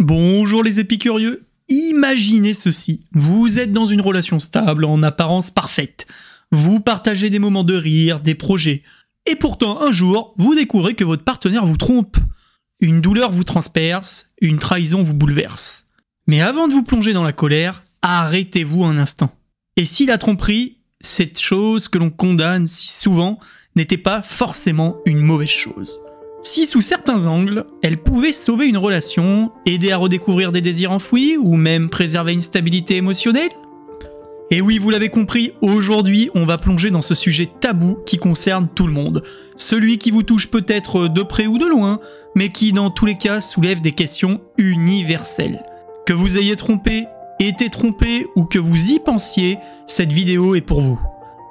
Bonjour les épicurieux, imaginez ceci, vous êtes dans une relation stable, en apparence parfaite. Vous partagez des moments de rire, des projets. Et pourtant, un jour, vous découvrez que votre partenaire vous trompe. Une douleur vous transperce, une trahison vous bouleverse. Mais avant de vous plonger dans la colère, arrêtez-vous un instant. Et si la tromperie, cette chose que l'on condamne si souvent, n'était pas forcément une mauvaise chose? Si sous certains angles, elle pouvait sauver une relation, aider à redécouvrir des désirs enfouis ou même préserver une stabilité émotionnelle? Et oui, vous l'avez compris, aujourd'hui on va plonger dans ce sujet tabou qui concerne tout le monde. Celui qui vous touche peut-être de près ou de loin, mais qui dans tous les cas soulève des questions universelles. Que vous ayez trompé, été trompé ou que vous y pensiez, cette vidéo est pour vous.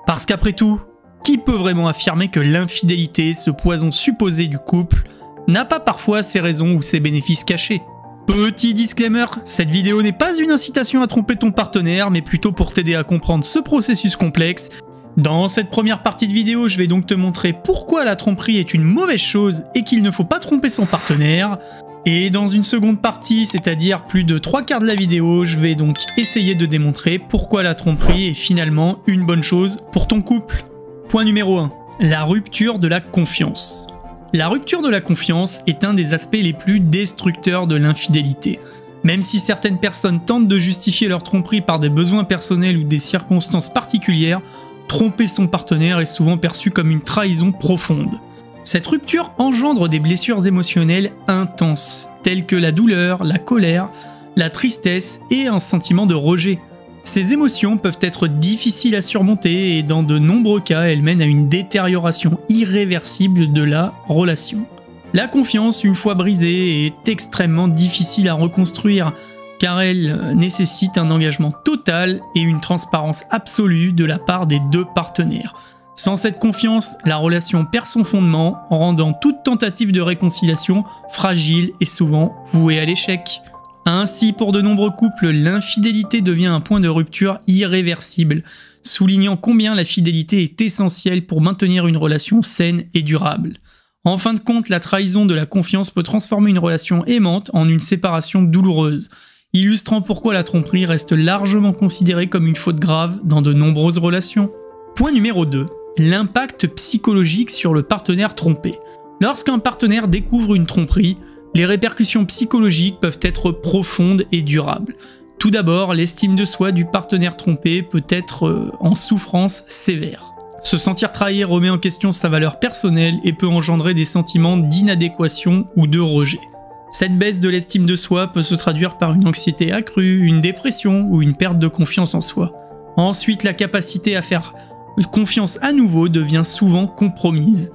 Parce qu'après tout, qui peut vraiment affirmer que l'infidélité, ce poison supposé du couple, n'a pas parfois ses raisons ou ses bénéfices cachés? Petit disclaimer, cette vidéo n'est pas une incitation à tromper ton partenaire, mais plutôt pour t'aider à comprendre ce processus complexe. Dans cette première partie de vidéo, je vais donc te montrer pourquoi la tromperie est une mauvaise chose et qu'il ne faut pas tromper son partenaire. Et dans une seconde partie, c'est-à-dire plus de 3/4 de la vidéo, je vais donc essayer de démontrer pourquoi la tromperie est finalement une bonne chose pour ton couple. Point numéro 1. La rupture de la confiance. La rupture de la confiance est un des aspects les plus destructeurs de l'infidélité. Même si certaines personnes tentent de justifier leur tromperie par des besoins personnels ou des circonstances particulières, tromper son partenaire est souvent perçu comme une trahison profonde. Cette rupture engendre des blessures émotionnelles intenses, telles que la douleur, la colère, la tristesse et un sentiment de rejet. Ces émotions peuvent être difficiles à surmonter et dans de nombreux cas, elles mènent à une détérioration irréversible de la relation. La confiance, une fois brisée, est extrêmement difficile à reconstruire car elle nécessite un engagement total et une transparence absolue de la part des deux partenaires. Sans cette confiance, la relation perd son fondement, rendant toute tentative de réconciliation fragile et souvent vouée à l'échec. Ainsi, pour de nombreux couples, l'infidélité devient un point de rupture irréversible, soulignant combien la fidélité est essentielle pour maintenir une relation saine et durable. En fin de compte, la trahison de la confiance peut transformer une relation aimante en une séparation douloureuse, illustrant pourquoi la tromperie reste largement considérée comme une faute grave dans de nombreuses relations. Point numéro 2. L'impact psychologique sur le partenaire trompé. Lorsqu'un partenaire découvre une tromperie, les répercussions psychologiques peuvent être profondes et durables. Tout d'abord, l'estime de soi du partenaire trompé peut être en souffrance sévère. Se sentir trahi remet en question sa valeur personnelle et peut engendrer des sentiments d'inadéquation ou de rejet. Cette baisse de l'estime de soi peut se traduire par une anxiété accrue, une dépression ou une perte de confiance en soi. Ensuite, la capacité à faire confiance à nouveau devient souvent compromise.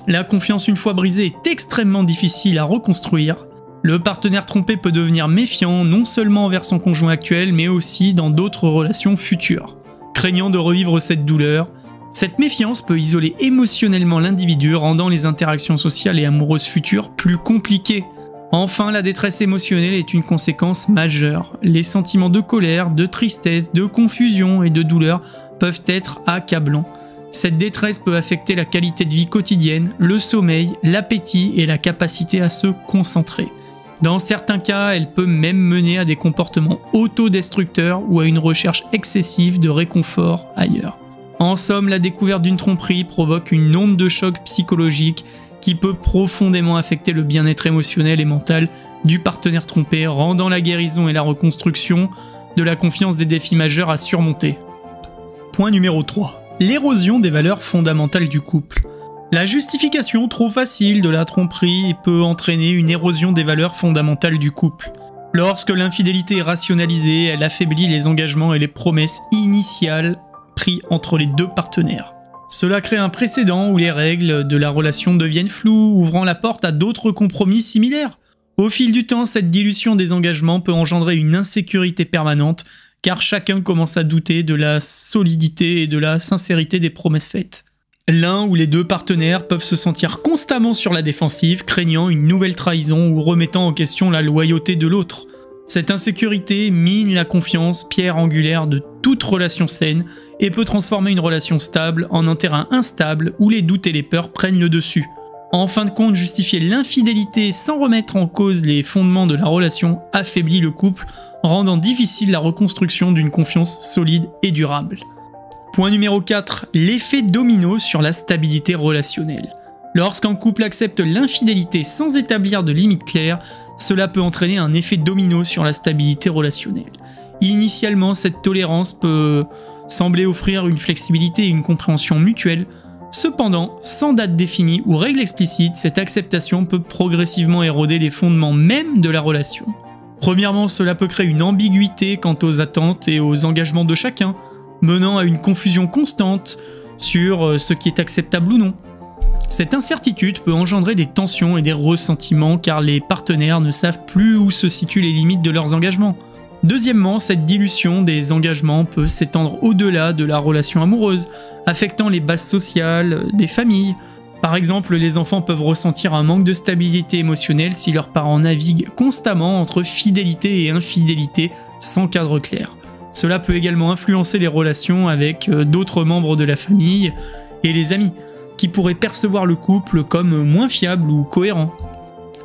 La confiance une fois brisée est extrêmement difficile à reconstruire. Le partenaire trompé peut devenir méfiant non seulement envers son conjoint actuel mais aussi dans d'autres relations futures. Craignant de revivre cette douleur, cette méfiance peut isoler émotionnellement l'individu, rendant les interactions sociales et amoureuses futures plus compliquées. Enfin, la détresse émotionnelle est une conséquence majeure. Les sentiments de colère, de tristesse, de confusion et de douleur peuvent être accablants. Cette détresse peut affecter la qualité de vie quotidienne, le sommeil, l'appétit et la capacité à se concentrer. Dans certains cas, elle peut même mener à des comportements autodestructeurs ou à une recherche excessive de réconfort ailleurs. En somme, la découverte d'une tromperie provoque une onde de choc psychologique qui peut profondément affecter le bien-être émotionnel et mental du partenaire trompé, rendant la guérison et la reconstruction de la confiance des défis majeurs à surmonter. Point numéro 3. L'érosion des valeurs fondamentales du couple. La justification trop facile de la tromperie peut entraîner une érosion des valeurs fondamentales du couple. Lorsque l'infidélité est rationalisée, elle affaiblit les engagements et les promesses initiales pris entre les deux partenaires. Cela crée un précédent où les règles de la relation deviennent floues, ouvrant la porte à d'autres compromis similaires. Au fil du temps, cette dilution des engagements peut engendrer une insécurité permanente, car chacun commence à douter de la solidité et de la sincérité des promesses faites. L'un ou les deux partenaires peuvent se sentir constamment sur la défensive, craignant une nouvelle trahison ou remettant en question la loyauté de l'autre. Cette insécurité mine la confiance, pierre angulaire de toute relation saine, et peut transformer une relation stable en un terrain instable où les doutes et les peurs prennent le dessus. En fin de compte, justifier l'infidélité sans remettre en cause les fondements de la relation affaiblit le couple, rendant difficile la reconstruction d'une confiance solide et durable. Point numéro 4, l'effet domino sur la stabilité relationnelle. Lorsqu'un couple accepte l'infidélité sans établir de limites claires, cela peut entraîner un effet domino sur la stabilité relationnelle. Initialement, cette tolérance peut sembler offrir une flexibilité et une compréhension mutuelle. Cependant, sans date définie ou règle explicite, cette acceptation peut progressivement éroder les fondements même de la relation. Premièrement, cela peut créer une ambiguïté quant aux attentes et aux engagements de chacun, menant à une confusion constante sur ce qui est acceptable ou non. Cette incertitude peut engendrer des tensions et des ressentiments car les partenaires ne savent plus où se situent les limites de leurs engagements. Deuxièmement, cette dilution des engagements peut s'étendre au-delà de la relation amoureuse, affectant les bases sociales des familles. Par exemple, les enfants peuvent ressentir un manque de stabilité émotionnelle si leurs parents naviguent constamment entre fidélité et infidélité sans cadre clair. Cela peut également influencer les relations avec d'autres membres de la famille et les amis, qui pourraient percevoir le couple comme moins fiable ou cohérent.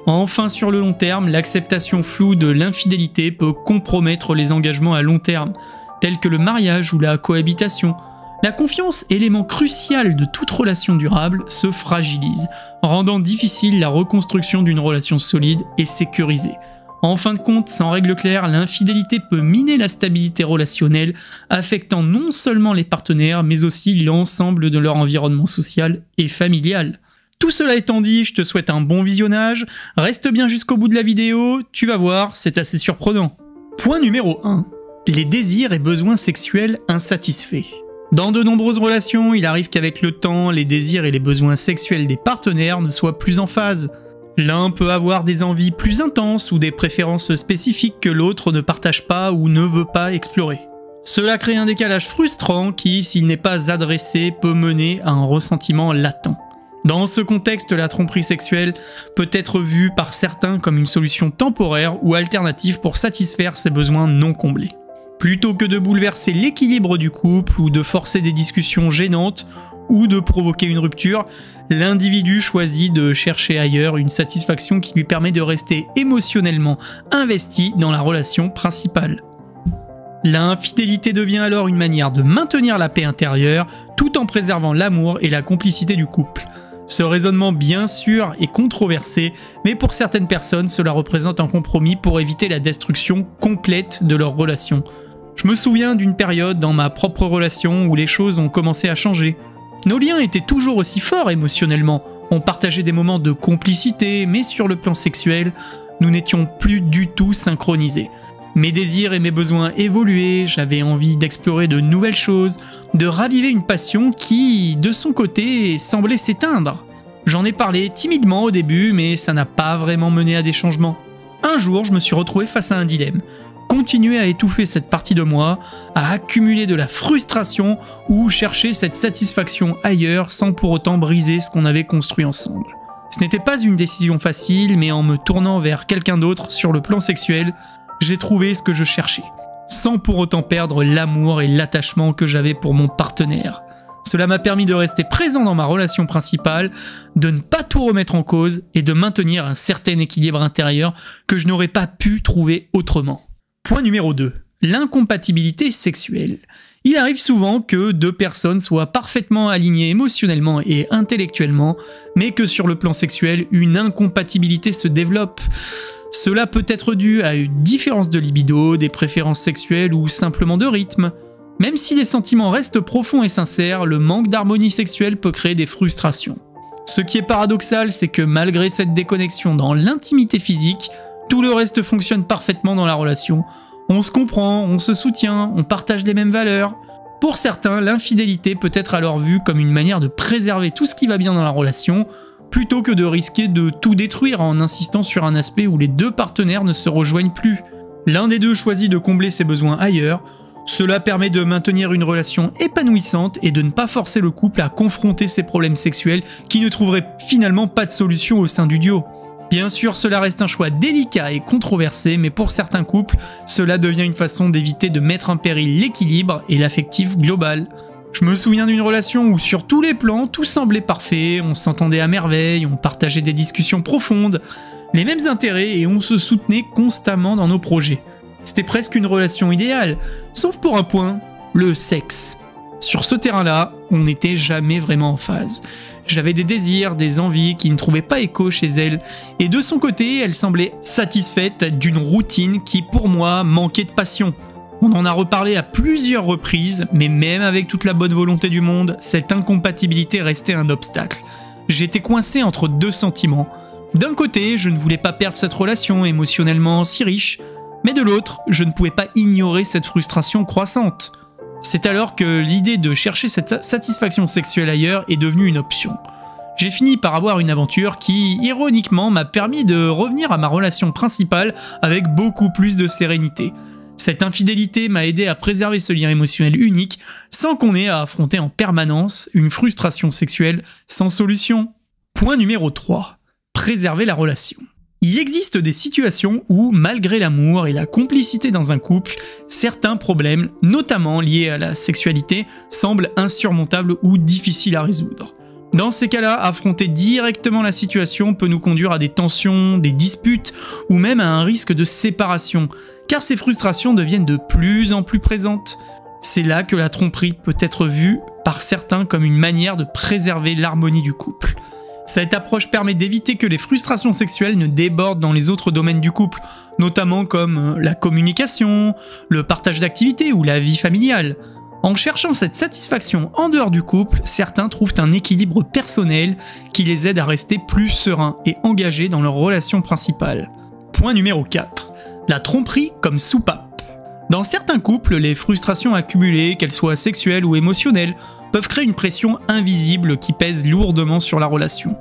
Enfin, sur le long terme, l'acceptation floue de l'infidélité peut compromettre les engagements à long terme, tels que le mariage ou la cohabitation. La confiance, élément crucial de toute relation durable, se fragilise, rendant difficile la reconstruction d'une relation solide et sécurisée. En fin de compte, sans règle claire, l'infidélité peut miner la stabilité relationnelle, affectant non seulement les partenaires, mais aussi l'ensemble de leur environnement social et familial. Tout cela étant dit, je te souhaite un bon visionnage, reste bien jusqu'au bout de la vidéo, tu vas voir, c'est assez surprenant. Point numéro 1. Les désirs et besoins sexuels insatisfaits. Dans de nombreuses relations, il arrive qu'avec le temps, les désirs et les besoins sexuels des partenaires ne soient plus en phase. L'un peut avoir des envies plus intenses ou des préférences spécifiques que l'autre ne partage pas ou ne veut pas explorer. Cela crée un décalage frustrant qui, s'il n'est pas adressé, peut mener à un ressentiment latent. Dans ce contexte, la tromperie sexuelle peut être vue par certains comme une solution temporaire ou alternative pour satisfaire ses besoins non comblés. Plutôt que de bouleverser l'équilibre du couple ou de forcer des discussions gênantes ou de provoquer une rupture, l'individu choisit de chercher ailleurs une satisfaction qui lui permet de rester émotionnellement investi dans la relation principale. L'infidélité devient alors une manière de maintenir la paix intérieure tout en préservant l'amour et la complicité du couple. Ce raisonnement, bien sûr, est controversé, mais pour certaines personnes, cela représente un compromis pour éviter la destruction complète de leur relation. Je me souviens d'une période dans ma propre relation où les choses ont commencé à changer. Nos liens étaient toujours aussi forts émotionnellement, on partageait des moments de complicité, mais sur le plan sexuel, nous n'étions plus du tout synchronisés. Mes désirs et mes besoins évoluaient, j'avais envie d'explorer de nouvelles choses, de raviver une passion qui, de son côté, semblait s'éteindre. J'en ai parlé timidement au début, mais ça n'a pas vraiment mené à des changements. Un jour, je me suis retrouvé face à un dilemme. Continuer à étouffer cette partie de moi, à accumuler de la frustration ou chercher cette satisfaction ailleurs sans pour autant briser ce qu'on avait construit ensemble. Ce n'était pas une décision facile, mais en me tournant vers quelqu'un d'autre sur le plan sexuel, j'ai trouvé ce que je cherchais, sans pour autant perdre l'amour et l'attachement que j'avais pour mon partenaire. Cela m'a permis de rester présent dans ma relation principale, de ne pas tout remettre en cause et de maintenir un certain équilibre intérieur que je n'aurais pas pu trouver autrement. Point numéro 2. L'incompatibilité sexuelle. Il arrive souvent que deux personnes soient parfaitement alignées émotionnellement et intellectuellement, mais que sur le plan sexuel, une incompatibilité se développe. Cela peut être dû à une différence de libido, des préférences sexuelles ou simplement de rythme. Même si les sentiments restent profonds et sincères, le manque d'harmonie sexuelle peut créer des frustrations. Ce qui est paradoxal, c'est que malgré cette déconnexion dans l'intimité physique, tout le reste fonctionne parfaitement dans la relation. On se comprend, on se soutient, on partage les mêmes valeurs. Pour certains, l'infidélité peut être alors vue comme une manière de préserver tout ce qui va bien dans la relation, plutôt que de risquer de tout détruire en insistant sur un aspect où les deux partenaires ne se rejoignent plus. L'un des deux choisit de combler ses besoins ailleurs. Cela permet de maintenir une relation épanouissante et de ne pas forcer le couple à confronter ses problèmes sexuels qui ne trouveraient finalement pas de solution au sein du duo. Bien sûr, cela reste un choix délicat et controversé, mais pour certains couples, cela devient une façon d'éviter de mettre en péril l'équilibre et l'affectif global. Je me souviens d'une relation où sur tous les plans, tout semblait parfait, on s'entendait à merveille, on partageait des discussions profondes, les mêmes intérêts et on se soutenait constamment dans nos projets. C'était presque une relation idéale, sauf pour un point, le sexe. Sur ce terrain-là, on n'était jamais vraiment en phase. J'avais des désirs, des envies qui ne trouvaient pas écho chez elle, et de son côté, elle semblait satisfaite d'une routine qui, pour moi, manquait de passion. On en a reparlé à plusieurs reprises, mais même avec toute la bonne volonté du monde, cette incompatibilité restait un obstacle. J'étais coincé entre deux sentiments. D'un côté, je ne voulais pas perdre cette relation émotionnellement si riche, mais de l'autre, je ne pouvais pas ignorer cette frustration croissante. C'est alors que l'idée de chercher cette satisfaction sexuelle ailleurs est devenue une option. J'ai fini par avoir une aventure qui, ironiquement, m'a permis de revenir à ma relation principale avec beaucoup plus de sérénité. Cette infidélité m'a aidé à préserver ce lien émotionnel unique sans qu'on ait à affronter en permanence une frustration sexuelle sans solution. Point numéro 3. Préserver la relation. Il existe des situations où, malgré l'amour et la complicité dans un couple, certains problèmes, notamment liés à la sexualité, semblent insurmontables ou difficiles à résoudre. Dans ces cas-là, affronter directement la situation peut nous conduire à des tensions, des disputes ou même à un risque de séparation, car ces frustrations deviennent de plus en plus présentes. C'est là que la tromperie peut être vue par certains comme une manière de préserver l'harmonie du couple. Cette approche permet d'éviter que les frustrations sexuelles ne débordent dans les autres domaines du couple, notamment comme la communication, le partage d'activités ou la vie familiale. En cherchant cette satisfaction en dehors du couple, certains trouvent un équilibre personnel qui les aide à rester plus sereins et engagés dans leur relation principale. Point numéro 4. La tromperie comme soupape. Dans certains couples, les frustrations accumulées, qu'elles soient sexuelles ou émotionnelles, peuvent créer une pression invisible qui pèse lourdement sur la relation.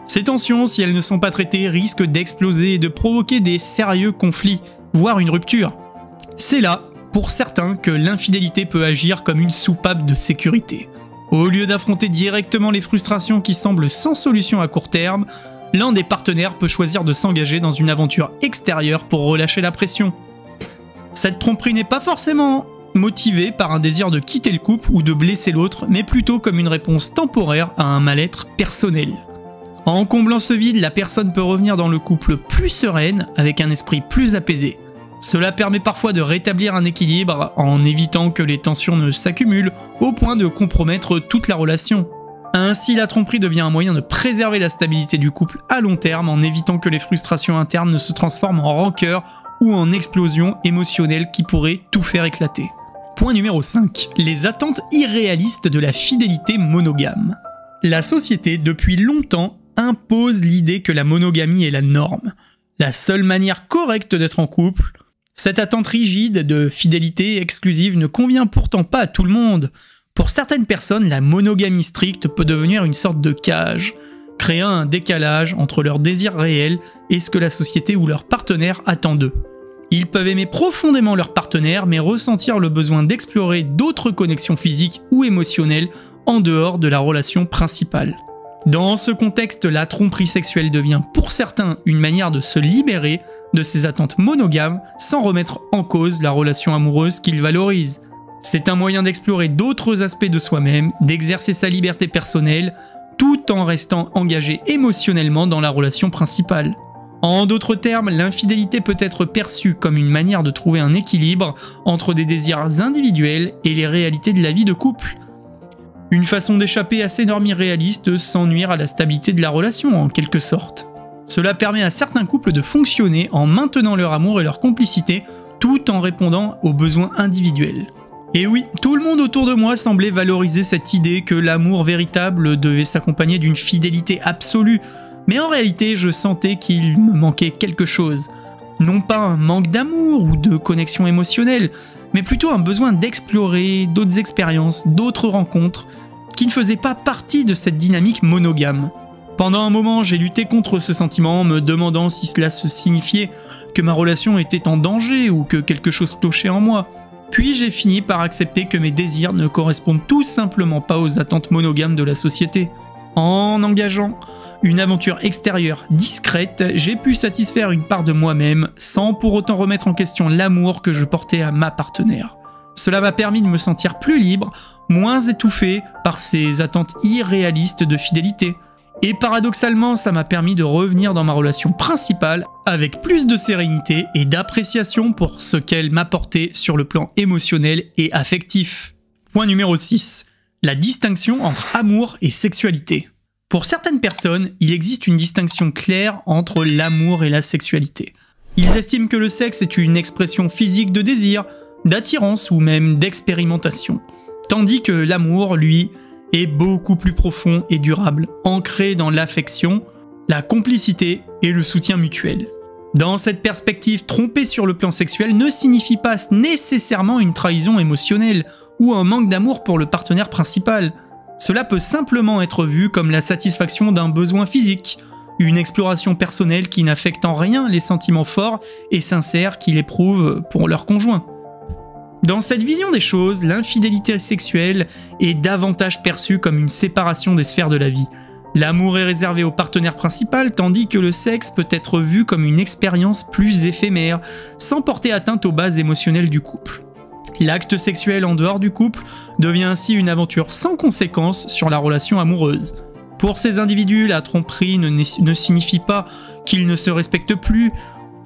Ces tensions, si elles ne sont pas traitées, risquent d'exploser et de provoquer des sérieux conflits, voire une rupture. C'est là, pour certains, que l'infidélité peut agir comme une soupape de sécurité. Au lieu d'affronter directement les frustrations qui semblent sans solution à court terme, l'un des partenaires peut choisir de s'engager dans une aventure extérieure pour relâcher la pression. Cette tromperie n'est pas forcément motivée par un désir de quitter le couple ou de blesser l'autre, mais plutôt comme une réponse temporaire à un mal-être personnel. En comblant ce vide, la personne peut revenir dans le couple plus sereine, avec un esprit plus apaisé. Cela permet parfois de rétablir un équilibre en évitant que les tensions ne s'accumulent au point de compromettre toute la relation. Ainsi, la tromperie devient un moyen de préserver la stabilité du couple à long terme en évitant que les frustrations internes ne se transforment en rancœur ou en explosion émotionnelle qui pourrait tout faire éclater. Point numéro 5. Les attentes irréalistes de la fidélité monogame. La société, depuis longtemps, impose l'idée que la monogamie est la norme, la seule manière correcte d'être en couple. Cette attente rigide de fidélité exclusive ne convient pourtant pas à tout le monde. Pour certaines personnes, la monogamie stricte peut devenir une sorte de cage, créant un décalage entre leurs désirs réels et ce que la société ou leur partenaire attend d'eux. Ils peuvent aimer profondément leur partenaire, mais ressentir le besoin d'explorer d'autres connexions physiques ou émotionnelles en dehors de la relation principale. Dans ce contexte, la tromperie sexuelle devient pour certains une manière de se libérer de ces attentes monogames sans remettre en cause la relation amoureuse qu'ils valorisent. C'est un moyen d'explorer d'autres aspects de soi-même, d'exercer sa liberté personnelle, tout en restant engagé émotionnellement dans la relation principale. En d'autres termes, l'infidélité peut être perçue comme une manière de trouver un équilibre entre des désirs individuels et les réalités de la vie de couple. Une façon d'échapper à ces normes irréalistes sans nuire à la stabilité de la relation, en quelque sorte. Cela permet à certains couples de fonctionner en maintenant leur amour et leur complicité, tout en répondant aux besoins individuels. Et oui, tout le monde autour de moi semblait valoriser cette idée que l'amour véritable devait s'accompagner d'une fidélité absolue, mais en réalité, je sentais qu'il me manquait quelque chose. Non pas un manque d'amour ou de connexion émotionnelle, mais plutôt un besoin d'explorer d'autres expériences, d'autres rencontres, qui ne faisaient pas partie de cette dynamique monogame. Pendant un moment, j'ai lutté contre ce sentiment, me demandant si cela se signifiait que ma relation était en danger ou que quelque chose clochait en moi. Puis j'ai fini par accepter que mes désirs ne correspondent tout simplement pas aux attentes monogames de la société. En engageant une aventure extérieure discrète, j'ai pu satisfaire une part de moi-même sans pour autant remettre en question l'amour que je portais à ma partenaire. Cela m'a permis de me sentir plus libre, moins étouffé par ces attentes irréalistes de fidélité. Et paradoxalement, ça m'a permis de revenir dans ma relation principale avec plus de sérénité et d'appréciation pour ce qu'elle m'apportait sur le plan émotionnel et affectif. Point numéro 6. La distinction entre amour et sexualité. Pour certaines personnes, il existe une distinction claire entre l'amour et la sexualité. Ils estiment que le sexe est une expression physique de désir, d'attirance ou même d'expérimentation. Tandis que l'amour, lui, est beaucoup plus profond et durable, ancré dans l'affection, la complicité et le soutien mutuel. Dans cette perspective, tromper sur le plan sexuel ne signifie pas nécessairement une trahison émotionnelle ou un manque d'amour pour le partenaire principal. Cela peut simplement être vu comme la satisfaction d'un besoin physique, une exploration personnelle qui n'affecte en rien les sentiments forts et sincères qu'ils éprouvent pour leur conjoint. Dans cette vision des choses, l'infidélité sexuelle est davantage perçue comme une séparation des sphères de la vie. L'amour est réservé au partenaire principal, tandis que le sexe peut être vu comme une expérience plus éphémère, sans porter atteinte aux bases émotionnelles du couple. L'acte sexuel en dehors du couple devient ainsi une aventure sans conséquence sur la relation amoureuse. Pour ces individus, la tromperie ne signifie pas qu'ils ne se respectent plus,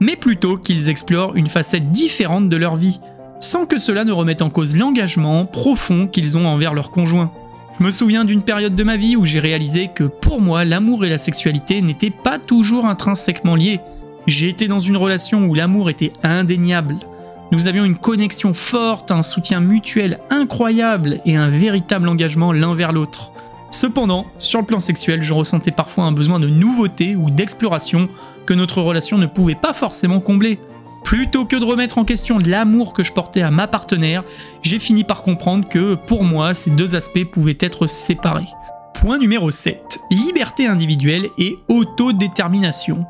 mais plutôt qu'ils explorent une facette différente de leur vie, sans que cela ne remette en cause l'engagement profond qu'ils ont envers leur conjoint. Je me souviens d'une période de ma vie où j'ai réalisé que pour moi, l'amour et la sexualité n'étaient pas toujours intrinsèquement liés. J'ai été dans une relation où l'amour était indéniable. Nous avions une connexion forte, un soutien mutuel incroyable et un véritable engagement l'un vers l'autre. Cependant, sur le plan sexuel, je ressentais parfois un besoin de nouveauté ou d'exploration que notre relation ne pouvait pas forcément combler. Plutôt que de remettre en question l'amour que je portais à ma partenaire, j'ai fini par comprendre que, pour moi, ces deux aspects pouvaient être séparés. Point numéro 7. Liberté individuelle et autodétermination.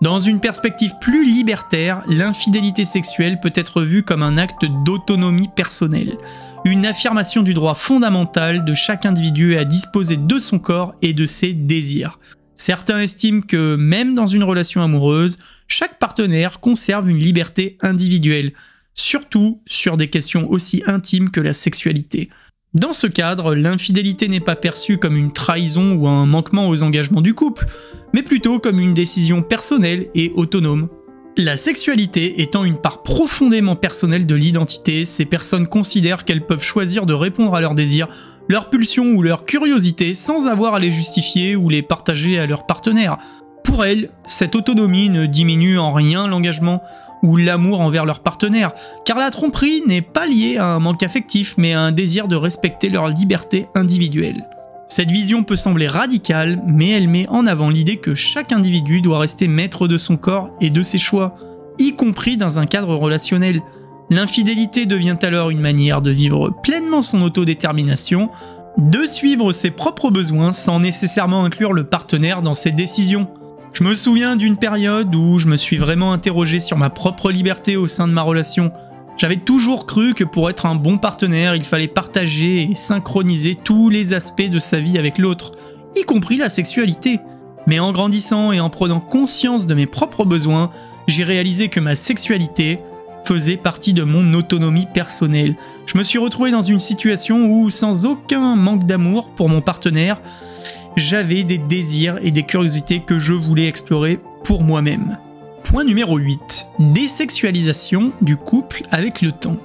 Dans une perspective plus libertaire, l'infidélité sexuelle peut être vue comme un acte d'autonomie personnelle, une affirmation du droit fondamental de chaque individu à disposer de son corps et de ses désirs. Certains estiment que, même dans une relation amoureuse, chaque partenaire conserve une liberté individuelle, surtout sur des questions aussi intimes que la sexualité. Dans ce cadre, l'infidélité n'est pas perçue comme une trahison ou un manquement aux engagements du couple, mais plutôt comme une décision personnelle et autonome. La sexualité étant une part profondément personnelle de l'identité, ces personnes considèrent qu'elles peuvent choisir de répondre à leurs désirs, leurs pulsions ou leurs curiosités sans avoir à les justifier ou les partager à leur partenaire. Pour elles, cette autonomie ne diminue en rien l'engagement ou l'amour envers leur partenaire, car la tromperie n'est pas liée à un manque affectif, mais à un désir de respecter leur liberté individuelle. Cette vision peut sembler radicale, mais elle met en avant l'idée que chaque individu doit rester maître de son corps et de ses choix, y compris dans un cadre relationnel. L'infidélité devient alors une manière de vivre pleinement son autodétermination, de suivre ses propres besoins sans nécessairement inclure le partenaire dans ses décisions. Je me souviens d'une période où je me suis vraiment interrogé sur ma propre liberté au sein de ma relation. J'avais toujours cru que pour être un bon partenaire, il fallait partager et synchroniser tous les aspects de sa vie avec l'autre, y compris la sexualité. Mais en grandissant et en prenant conscience de mes propres besoins, j'ai réalisé que ma sexualité faisait partie de mon autonomie personnelle. Je me suis retrouvé dans une situation où, sans aucun manque d'amour pour mon partenaire, j'avais des désirs et des curiosités que je voulais explorer pour moi-même. Point numéro 8. Désexualisation du couple avec le temps.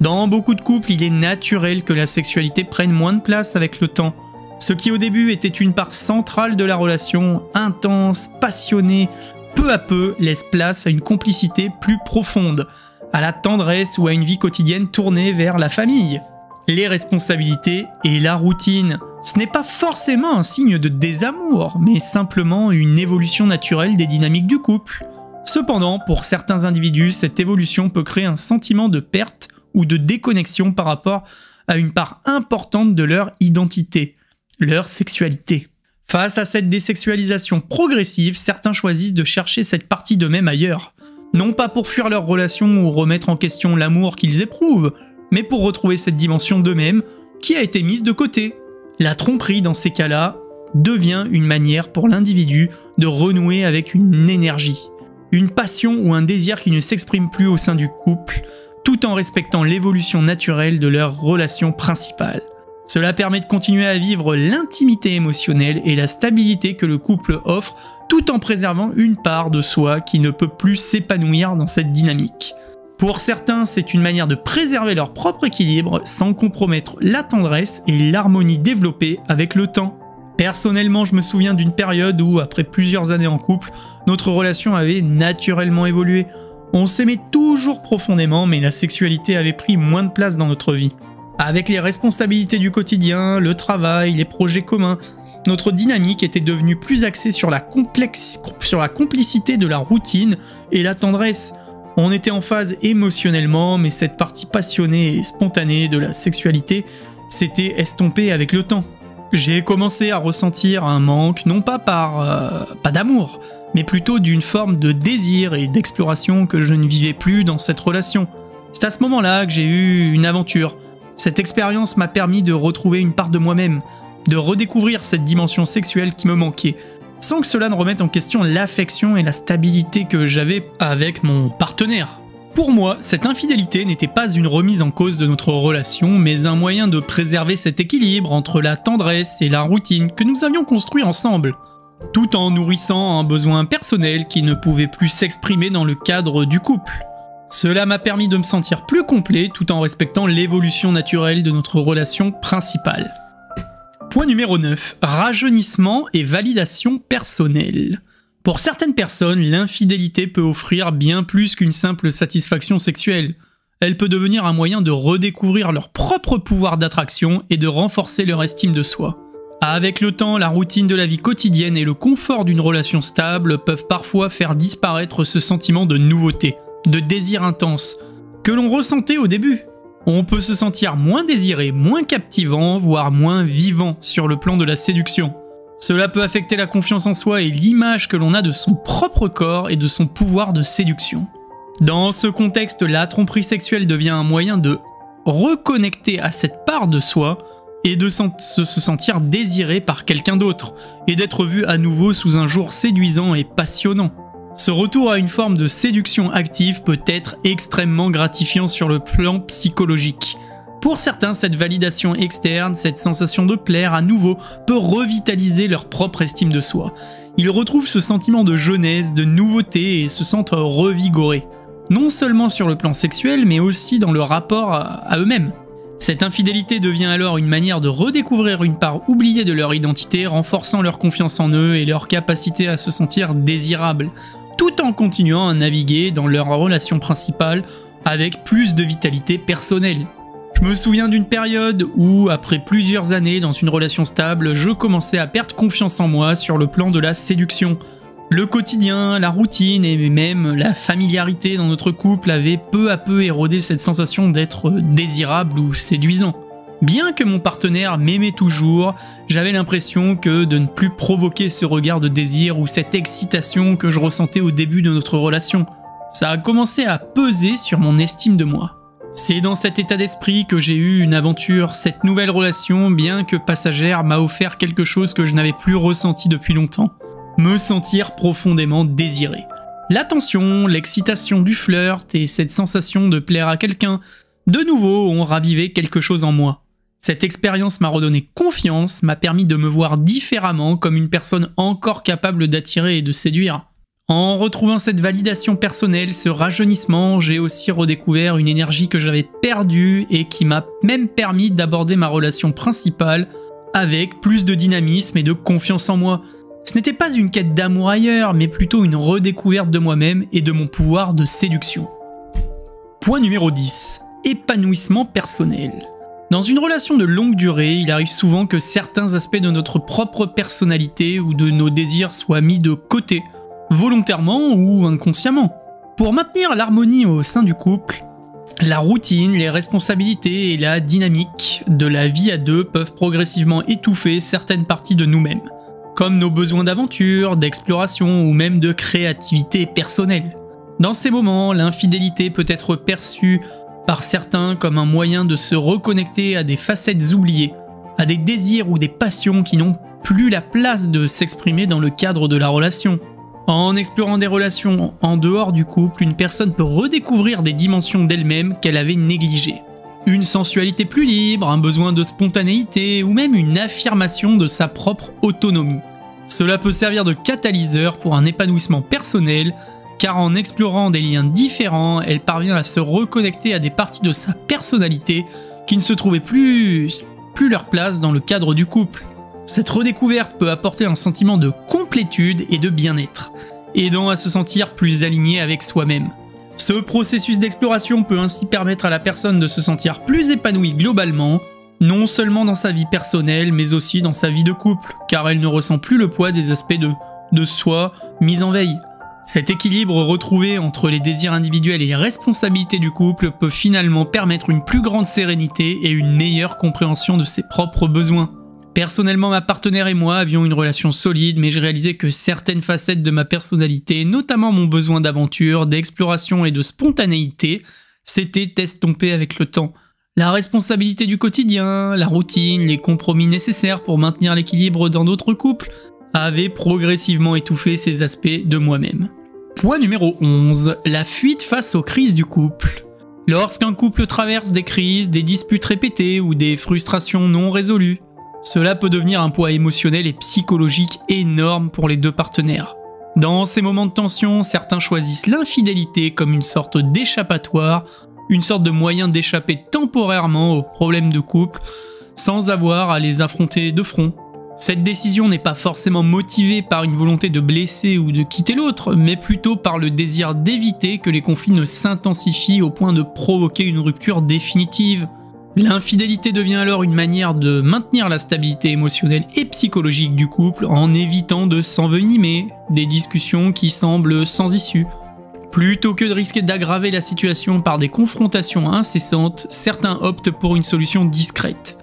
Dans beaucoup de couples, il est naturel que la sexualité prenne moins de place avec le temps. Ce qui au début était une part centrale de la relation, intense, passionnée, peu à peu laisse place à une complicité plus profonde, à la tendresse ou à une vie quotidienne tournée vers la famille, les responsabilités et la routine. Ce n'est pas forcément un signe de désamour, mais simplement une évolution naturelle des dynamiques du couple. Cependant, pour certains individus, cette évolution peut créer un sentiment de perte ou de déconnexion par rapport à une part importante de leur identité, leur sexualité. Face à cette désexualisation progressive, certains choisissent de chercher cette partie d'eux-mêmes ailleurs. Non pas pour fuir leur relation ou remettre en question l'amour qu'ils éprouvent, mais pour retrouver cette dimension d'eux-mêmes qui a été mise de côté. La tromperie, dans ces cas-là, devient une manière pour l'individu de renouer avec une énergie, une passion ou un désir qui ne s'exprime plus au sein du couple, tout tout en respectant l'évolution naturelle de leur relation principale. Cela permet de continuer à vivre l'intimité émotionnelle et la stabilité que le couple offre, tout en préservant une part de soi qui ne peut plus s'épanouir dans cette dynamique. Pour certains, c'est une manière de préserver leur propre équilibre sans compromettre la tendresse et l'harmonie développée avec le temps. Personnellement, je me souviens d'une période où, après plusieurs années en couple, notre relation avait naturellement évolué. On s'aimait toujours profondément, mais la sexualité avait pris moins de place dans notre vie. Avec les responsabilités du quotidien, le travail, les projets communs, notre dynamique était devenue plus axée sur la complicité de la routine et la tendresse. On était en phase émotionnellement, mais cette partie passionnée et spontanée de la sexualité s'était estompée avec le temps. J'ai commencé à ressentir un manque, non pas pas d'amour, mais plutôt d'une forme de désir et d'exploration que je ne vivais plus dans cette relation. C'est à ce moment-là que j'ai eu une aventure. Cette expérience m'a permis de retrouver une part de moi-même, de redécouvrir cette dimension sexuelle qui me manquait, sans que cela ne remette en question l'affection et la stabilité que j'avais avec mon partenaire. Pour moi, cette infidélité n'était pas une remise en cause de notre relation, mais un moyen de préserver cet équilibre entre la tendresse et la routine que nous avions construit ensemble, tout en nourrissant un besoin personnel qui ne pouvait plus s'exprimer dans le cadre du couple. Cela m'a permis de me sentir plus complet tout en respectant l'évolution naturelle de notre relation principale. Point numéro 9. Rajeunissement et validation personnelle. Pour certaines personnes, l'infidélité peut offrir bien plus qu'une simple satisfaction sexuelle. Elle peut devenir un moyen de redécouvrir leur propre pouvoir d'attraction et de renforcer leur estime de soi. Avec le temps, la routine de la vie quotidienne et le confort d'une relation stable peuvent parfois faire disparaître ce sentiment de nouveauté, de désir intense, que l'on ressentait au début. On peut se sentir moins désiré, moins captivant, voire moins vivant sur le plan de la séduction. Cela peut affecter la confiance en soi et l'image que l'on a de son propre corps et de son pouvoir de séduction. Dans ce contexte, la tromperie sexuelle devient un moyen de reconnecter à cette part de soi et de se sentir désiré par quelqu'un d'autre, et d'être vu à nouveau sous un jour séduisant et passionnant. Ce retour à une forme de séduction active peut être extrêmement gratifiant sur le plan psychologique. Pour certains, cette validation externe, cette sensation de plaire à nouveau, peut revitaliser leur propre estime de soi. Ils retrouvent ce sentiment de jeunesse, de nouveauté et se sentent revigorés. Non seulement sur le plan sexuel, mais aussi dans le rapport à eux-mêmes. Cette infidélité devient alors une manière de redécouvrir une part oubliée de leur identité, renforçant leur confiance en eux et leur capacité à se sentir désirables, tout en continuant à naviguer dans leur relation principale avec plus de vitalité personnelle. Je me souviens d'une période où, après plusieurs années dans une relation stable, je commençais à perdre confiance en moi sur le plan de la séduction. Le quotidien, la routine et même la familiarité dans notre couple avaient peu à peu érodé cette sensation d'être désirable ou séduisant. Bien que mon partenaire m'aimait toujours, j'avais l'impression que de ne plus provoquer ce regard de désir ou cette excitation que je ressentais au début de notre relation. Ça a commencé à peser sur mon estime de moi. C'est dans cet état d'esprit que j'ai eu une aventure. Cette nouvelle relation, bien que passagère, m'a offert quelque chose que je n'avais plus ressenti depuis longtemps. Me sentir profondément désiré. L'attention, l'excitation du flirt et cette sensation de plaire à quelqu'un, de nouveau, ont ravivé quelque chose en moi. Cette expérience m'a redonné confiance, m'a permis de me voir différemment comme une personne encore capable d'attirer et de séduire. En retrouvant cette validation personnelle, ce rajeunissement, j'ai aussi redécouvert une énergie que j'avais perdue et qui m'a même permis d'aborder ma relation principale avec plus de dynamisme et de confiance en moi. Ce n'était pas une quête d'amour ailleurs, mais plutôt une redécouverte de moi-même et de mon pouvoir de séduction. Point numéro 10. Épanouissement personnel. Dans une relation de longue durée, il arrive souvent que certains aspects de notre propre personnalité ou de nos désirs soient mis de côté, volontairement ou inconsciemment. Pour maintenir l'harmonie au sein du couple, la routine, les responsabilités et la dynamique de la vie à deux peuvent progressivement étouffer certaines parties de nous-mêmes, comme nos besoins d'aventure, d'exploration ou même de créativité personnelle. Dans ces moments, l'infidélité peut être perçue par certains comme un moyen de se reconnecter à des facettes oubliées, à des désirs ou des passions qui n'ont plus la place de s'exprimer dans le cadre de la relation. En explorant des relations en dehors du couple, une personne peut redécouvrir des dimensions d'elle-même qu'elle avait négligées. Une sensualité plus libre, un besoin de spontanéité ou même une affirmation de sa propre autonomie. Cela peut servir de catalyseur pour un épanouissement personnel, car en explorant des liens différents, elle parvient à se reconnecter à des parties de sa personnalité qui ne se trouvaient plus leur place dans le cadre du couple. Cette redécouverte peut apporter un sentiment de complétude et de bien-être, aidant à se sentir plus aligné avec soi-même. Ce processus d'exploration peut ainsi permettre à la personne de se sentir plus épanouie globalement, non seulement dans sa vie personnelle, mais aussi dans sa vie de couple, car elle ne ressent plus le poids des aspects de soi mis en veille. Cet équilibre retrouvé entre les désirs individuels et les responsabilités du couple peut finalement permettre une plus grande sérénité et une meilleure compréhension de ses propres besoins. Personnellement, ma partenaire et moi avions une relation solide, mais j'ai réalisé que certaines facettes de ma personnalité, notamment mon besoin d'aventure, d'exploration et de spontanéité, s'étaient estompées avec le temps. La responsabilité du quotidien, la routine, les compromis nécessaires pour maintenir l'équilibre dans notre couple avaient progressivement étouffé ces aspects de moi-même. Point numéro 11. La fuite face aux crises du couple. Lorsqu'un couple traverse des crises, des disputes répétées ou des frustrations non résolues, cela peut devenir un poids émotionnel et psychologique énorme pour les deux partenaires. Dans ces moments de tension, certains choisissent l'infidélité comme une sorte d'échappatoire, une sorte de moyen d'échapper temporairement aux problèmes de couple sans avoir à les affronter de front. Cette décision n'est pas forcément motivée par une volonté de blesser ou de quitter l'autre, mais plutôt par le désir d'éviter que les conflits ne s'intensifient au point de provoquer une rupture définitive. L'infidélité devient alors une manière de maintenir la stabilité émotionnelle et psychologique du couple en évitant de s'envenimer des discussions qui semblent sans issue. Plutôt que de risquer d'aggraver la situation par des confrontations incessantes, certains optent pour une solution discrète.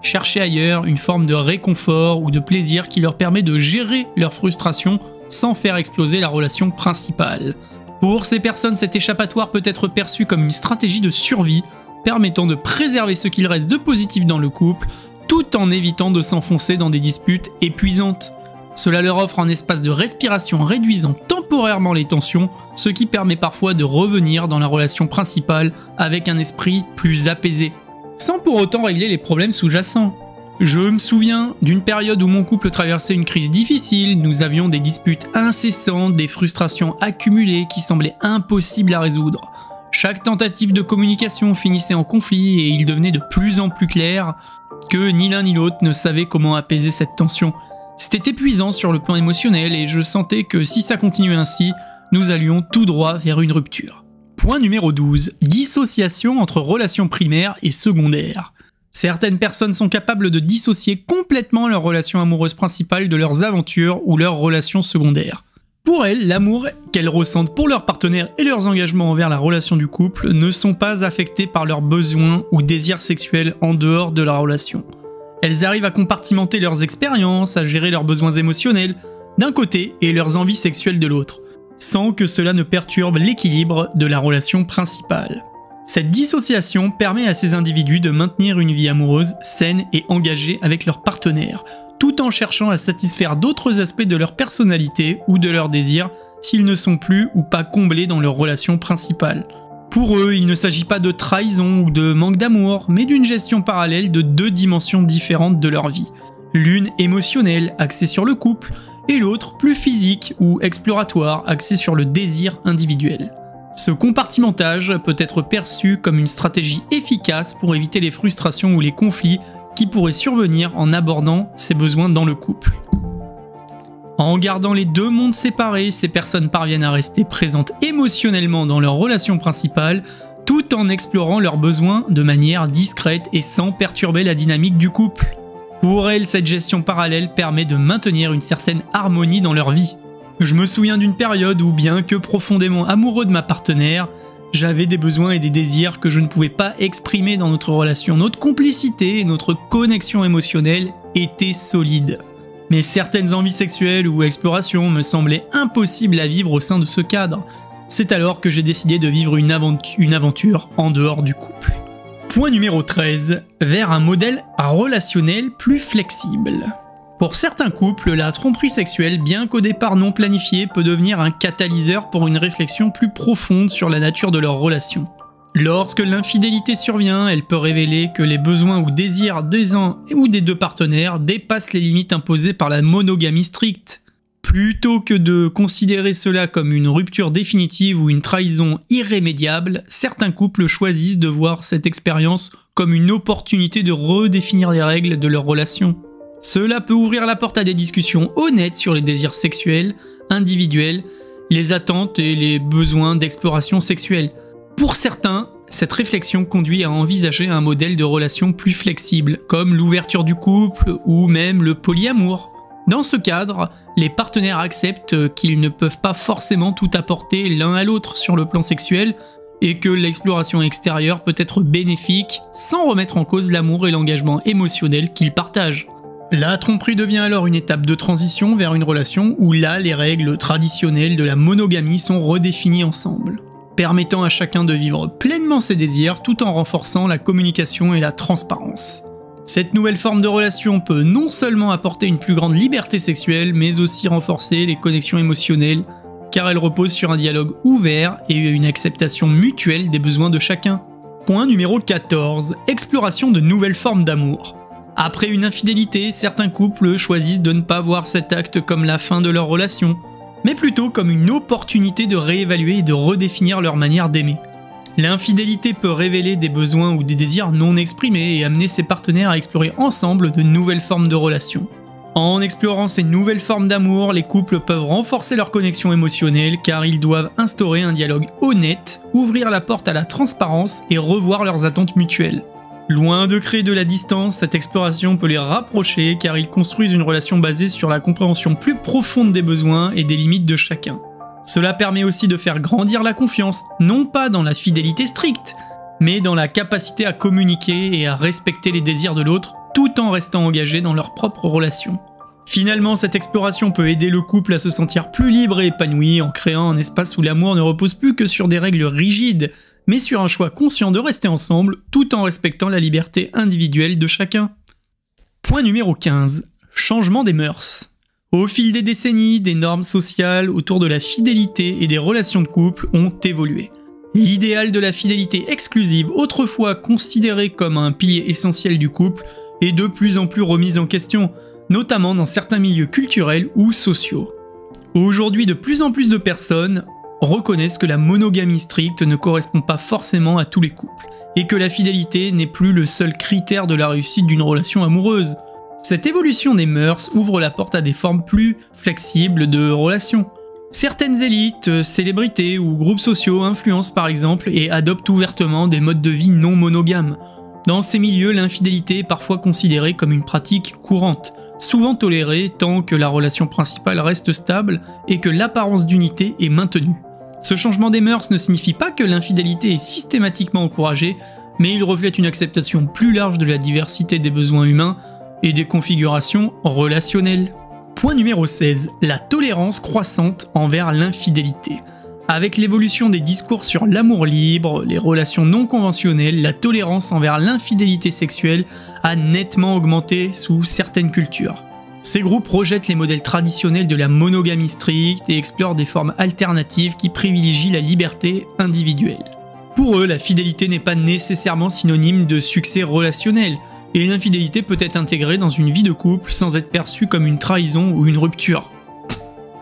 Chercher ailleurs une forme de réconfort ou de plaisir qui leur permet de gérer leur frustration sans faire exploser la relation principale. Pour ces personnes, cet échappatoire peut être perçu comme une stratégie de survie, permettant de préserver ce qu'il reste de positif dans le couple, tout en évitant de s'enfoncer dans des disputes épuisantes. Cela leur offre un espace de respiration réduisant temporairement les tensions, ce qui permet parfois de revenir dans la relation principale avec un esprit plus apaisé, sans pour autant régler les problèmes sous-jacents. Je me souviens d'une période où mon couple traversait une crise difficile, nous avions des disputes incessantes, des frustrations accumulées qui semblaient impossibles à résoudre. Chaque tentative de communication finissait en conflit et il devenait de plus en plus clair que ni l'un ni l'autre ne savait comment apaiser cette tension. C'était épuisant sur le plan émotionnel et je sentais que si ça continuait ainsi, nous allions tout droit vers une rupture. Point numéro 12. Dissociation entre relations primaires et secondaires. Certaines personnes sont capables de dissocier complètement leur relation amoureuse principale de leurs aventures ou leurs relations secondaires. Pour elles, l'amour qu'elles ressentent pour leur partenaire et leurs engagements envers la relation du couple ne sont pas affectés par leurs besoins ou désirs sexuels en dehors de la relation. Elles arrivent à compartimenter leurs expériences, à gérer leurs besoins émotionnels d'un côté et leurs envies sexuelles de l'autre, sans que cela ne perturbe l'équilibre de la relation principale. Cette dissociation permet à ces individus de maintenir une vie amoureuse saine et engagée avec leur partenaire, tout en cherchant à satisfaire d'autres aspects de leur personnalité ou de leurs désirs s'ils ne sont plus ou pas comblés dans leur relation principale. Pour eux, il ne s'agit pas de trahison ou de manque d'amour, mais d'une gestion parallèle de deux dimensions différentes de leur vie. L'une émotionnelle, axée sur le couple, et l'autre plus physique ou exploratoire, axée sur le désir individuel. Ce compartimentage peut être perçu comme une stratégie efficace pour éviter les frustrations ou les conflits qui pourraient survenir en abordant ces besoins dans le couple. En gardant les deux mondes séparés, ces personnes parviennent à rester présentes émotionnellement dans leur relation principale, tout en explorant leurs besoins de manière discrète et sans perturber la dynamique du couple. Pour elles, cette gestion parallèle permet de maintenir une certaine harmonie dans leur vie. Je me souviens d'une période où, bien que profondément amoureux de ma partenaire, j'avais des besoins et des désirs que je ne pouvais pas exprimer dans notre relation. Notre complicité et notre connexion émotionnelle étaient solides. Mais certaines envies sexuelles ou explorations me semblaient impossibles à vivre au sein de ce cadre. C'est alors que j'ai décidé de vivre une aventure en dehors du couple. Point numéro 13. Vers un modèle relationnel plus flexible. Pour certains couples, la tromperie sexuelle, bien qu'au départ non planifiée, peut devenir un catalyseur pour une réflexion plus profonde sur la nature de leur relation. Lorsque l'infidélité survient, elle peut révéler que les besoins ou désirs des uns ou des deux partenaires dépassent les limites imposées par la monogamie stricte. Plutôt que de considérer cela comme une rupture définitive ou une trahison irrémédiable, certains couples choisissent de voir cette expérience comme une opportunité de redéfinir les règles de leur relation. Cela peut ouvrir la porte à des discussions honnêtes sur les désirs sexuels, individuels, les attentes et les besoins d'exploration sexuelle. Pour certains, cette réflexion conduit à envisager un modèle de relation plus flexible, comme l'ouverture du couple ou même le polyamour. Dans ce cadre, les partenaires acceptent qu'ils ne peuvent pas forcément tout apporter l'un à l'autre sur le plan sexuel et que l'exploration extérieure peut être bénéfique sans remettre en cause l'amour et l'engagement émotionnel qu'ils partagent. La tromperie devient alors une étape de transition vers une relation où là, les règles traditionnelles de la monogamie sont redéfinies ensemble, permettant à chacun de vivre pleinement ses désirs tout en renforçant la communication et la transparence. Cette nouvelle forme de relation peut non seulement apporter une plus grande liberté sexuelle, mais aussi renforcer les connexions émotionnelles, car elle repose sur un dialogue ouvert et une acceptation mutuelle des besoins de chacun. Point numéro 14. Exploration de nouvelles formes d'amour. Après une infidélité, certains couples choisissent de ne pas voir cet acte comme la fin de leur relation, mais plutôt comme une opportunité de réévaluer et de redéfinir leur manière d'aimer. L'infidélité peut révéler des besoins ou des désirs non exprimés et amener ses partenaires à explorer ensemble de nouvelles formes de relations. En explorant ces nouvelles formes d'amour, les couples peuvent renforcer leur connexion émotionnelle car ils doivent instaurer un dialogue honnête, ouvrir la porte à la transparence et revoir leurs attentes mutuelles. Loin de créer de la distance, cette exploration peut les rapprocher car ils construisent une relation basée sur la compréhension plus profonde des besoins et des limites de chacun. Cela permet aussi de faire grandir la confiance, non pas dans la fidélité stricte, mais dans la capacité à communiquer et à respecter les désirs de l'autre tout en restant engagés dans leur propre relation. Finalement, cette exploration peut aider le couple à se sentir plus libre et épanoui en créant un espace où l'amour ne repose plus que sur des règles rigides, mais sur un choix conscient de rester ensemble tout en respectant la liberté individuelle de chacun. Point numéro 15. Changement des mœurs. Au fil des décennies, des normes sociales autour de la fidélité et des relations de couple ont évolué. L'idéal de la fidélité exclusive, autrefois considéré comme un pilier essentiel du couple, est de plus en plus remis en question, notamment dans certains milieux culturels ou sociaux. Aujourd'hui, de plus en plus de personnes reconnaissent que la monogamie stricte ne correspond pas forcément à tous les couples, et que la fidélité n'est plus le seul critère de la réussite d'une relation amoureuse. Cette évolution des mœurs ouvre la porte à des formes plus flexibles de relations. Certaines élites, célébrités ou groupes sociaux influencent par exemple et adoptent ouvertement des modes de vie non monogames. Dans ces milieux, l'infidélité est parfois considérée comme une pratique courante, souvent tolérée tant que la relation principale reste stable et que l'apparence d'unité est maintenue. Ce changement des mœurs ne signifie pas que l'infidélité est systématiquement encouragée, mais il reflète une acceptation plus large de la diversité des besoins humains et des configurations relationnelles. Point numéro 16. La tolérance croissante envers l'infidélité. Avec l'évolution des discours sur l'amour libre, les relations non conventionnelles, la tolérance envers l'infidélité sexuelle a nettement augmenté sous certaines cultures. Ces groupes rejettent les modèles traditionnels de la monogamie stricte et explorent des formes alternatives qui privilégient la liberté individuelle. Pour eux, la fidélité n'est pas nécessairement synonyme de succès relationnel, et l'infidélité peut être intégrée dans une vie de couple sans être perçue comme une trahison ou une rupture.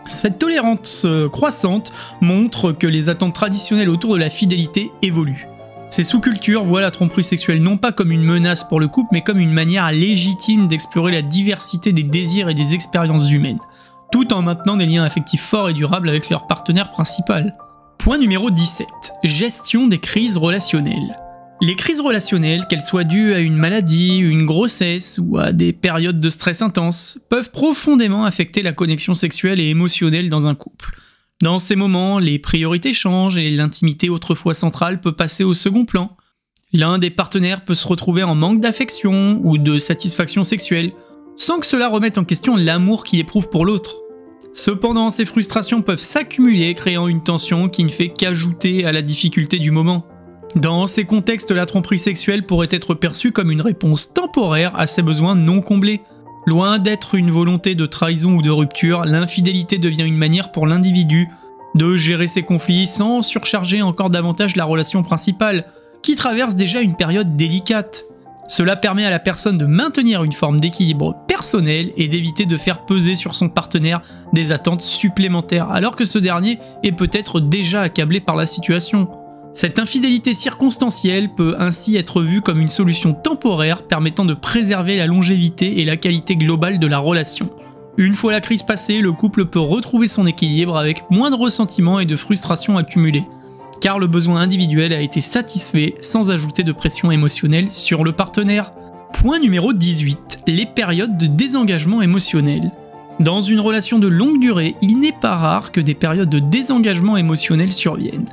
Cette tolérance croissante montre que les attentes traditionnelles autour de la fidélité évoluent. Ces sous-cultures voient la tromperie sexuelle non pas comme une menace pour le couple, mais comme une manière légitime d'explorer la diversité des désirs et des expériences humaines, tout en maintenant des liens affectifs forts et durables avec leur partenaire principal. Point numéro 17. Gestion des crises relationnelles. Les crises relationnelles, qu'elles soient dues à une maladie, une grossesse ou à des périodes de stress intense, peuvent profondément affecter la connexion sexuelle et émotionnelle dans un couple. Dans ces moments, les priorités changent et l'intimité autrefois centrale peut passer au second plan. L'un des partenaires peut se retrouver en manque d'affection ou de satisfaction sexuelle, sans que cela remette en question l'amour qu'il éprouve pour l'autre. Cependant, ces frustrations peuvent s'accumuler, créant une tension qui ne fait qu'ajouter à la difficulté du moment. Dans ces contextes, la tromperie sexuelle pourrait être perçue comme une réponse temporaire à ces besoins non comblés. Loin d'être une volonté de trahison ou de rupture, l'infidélité devient une manière pour l'individu de gérer ses conflits sans surcharger encore davantage la relation principale, qui traverse déjà une période délicate. Cela permet à la personne de maintenir une forme d'équilibre personnel et d'éviter de faire peser sur son partenaire des attentes supplémentaires, alors que ce dernier est peut-être déjà accablé par la situation. Cette infidélité circonstancielle peut ainsi être vue comme une solution temporaire permettant de préserver la longévité et la qualité globale de la relation. Une fois la crise passée, le couple peut retrouver son équilibre avec moins de ressentiment et de frustration accumulés, car le besoin individuel a été satisfait sans ajouter de pression émotionnelle sur le partenaire. Point numéro 18. Les périodes de désengagement émotionnel. Dans une relation de longue durée, il n'est pas rare que des périodes de désengagement émotionnel surviennent.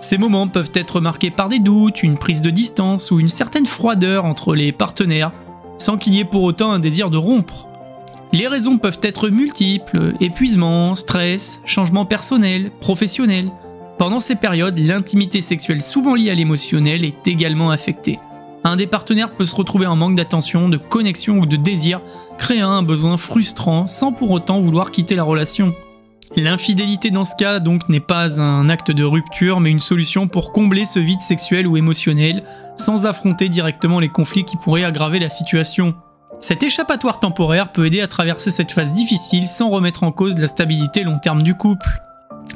Ces moments peuvent être marqués par des doutes, une prise de distance ou une certaine froideur entre les partenaires, sans qu'il y ait pour autant un désir de rompre. Les raisons peuvent être multiples: épuisement, stress, changement personnel, professionnel. Pendant ces périodes, l'intimité sexuelle souvent liée à l'émotionnel est également affectée. Un des partenaires peut se retrouver en manque d'attention, de connexion ou de désir, créant un besoin frustrant sans pour autant vouloir quitter la relation. L'infidélité dans ce cas donc n'est pas un acte de rupture, mais une solution pour combler ce vide sexuel ou émotionnel, sans affronter directement les conflits qui pourraient aggraver la situation. Cet échappatoire temporaire peut aider à traverser cette phase difficile sans remettre en cause la stabilité long terme du couple.